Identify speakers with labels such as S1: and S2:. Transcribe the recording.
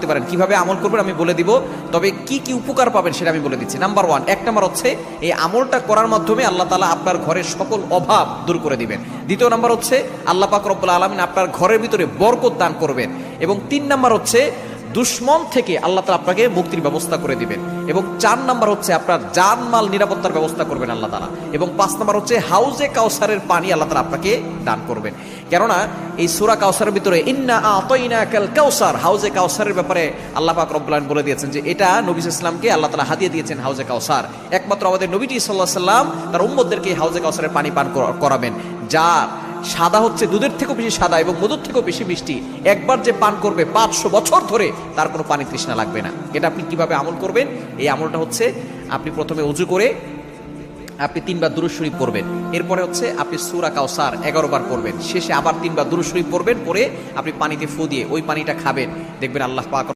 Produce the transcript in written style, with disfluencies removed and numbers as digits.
S1: করতে পারেন। কিভাবে আমল করবেন আমি বলে দিব, তবে কি কি উপকার পাবেন সেটা আমি বলে দিচ্ছি। নাম্বার 1, 1 নাম্বার হচ্ছে এই আমলটা করার মাধ্যমে আল্লাহ তাআলা আপনার ঘরের সকল অভাব দূর করে দিবেন। দ্বিতীয় নাম্বার হচ্ছে আল্লাহ পাক রব্বুল আলামিন আপনার ঘরের ভিতরে বরকত দান করবেন। এবং 3 নাম্বার হচ্ছে দুশ্মন থেকে আল্লাহ তাআলা আপনাকে মুক্তির ব্যবস্থা করে দিবেন। এবং 4 নাম্বার হচ্ছে আপনার জানমাল নিরাপত্তার ব্যবস্থা করবেন আল্লাহ তাআলা। এবং 5 নাম্বার হচ্ছে হাউজে কাউসারের পানি আল্লাহ তাআলা আপনাকে দান করবেন। কেননা এই সূরা কাউসারের ভিতরে ইন্না আতাইনাকাল কাউসার, হাউজে কাউসারের ব্যাপারে আল্লাহ পাক রব্বুল আলামিন বলে দিয়েছেন যে এটা নবী সাল্লাল্লাহু আলাইহি ওয়াসাল্লামকে আল্লাহ তাআলা হাদিয়া দিয়েছেন হাউজে কাউসার। একমাত্র আমাদের নবীজি সাল্লাল্লাহু আলাইহি ওয়াসাল্লাম তার উম্মতদেরকে হাউজে কাউসারের পানি পান করাবেন, যা সাদা হচ্ছে দুধের থেকেও বেশি সাদা এবং মধুর থেকেও বেশি মিষ্টি। একবার যে পান করবে 500 বছর ধরে তার কোনো পানি তৃষ্ণা লাগবে না। এটা আপনি কিভাবে আমল করবেন? এই আমলটা হচ্ছে আপনি প্রথমে ওযু করে আপনি 3 বার দুরূদ শরীফ পড়বেন। এরপরে হচ্ছে আপনি সূরা কাউসার 11 বার পড়বেন। শেষে আবার 3 বার দুরূদ শরীফ পড়বেন, পরে আপনি পানিতে ফু দিয়ে ওই পানিটা খাবেন। দেখবেন আল্লাহ পাক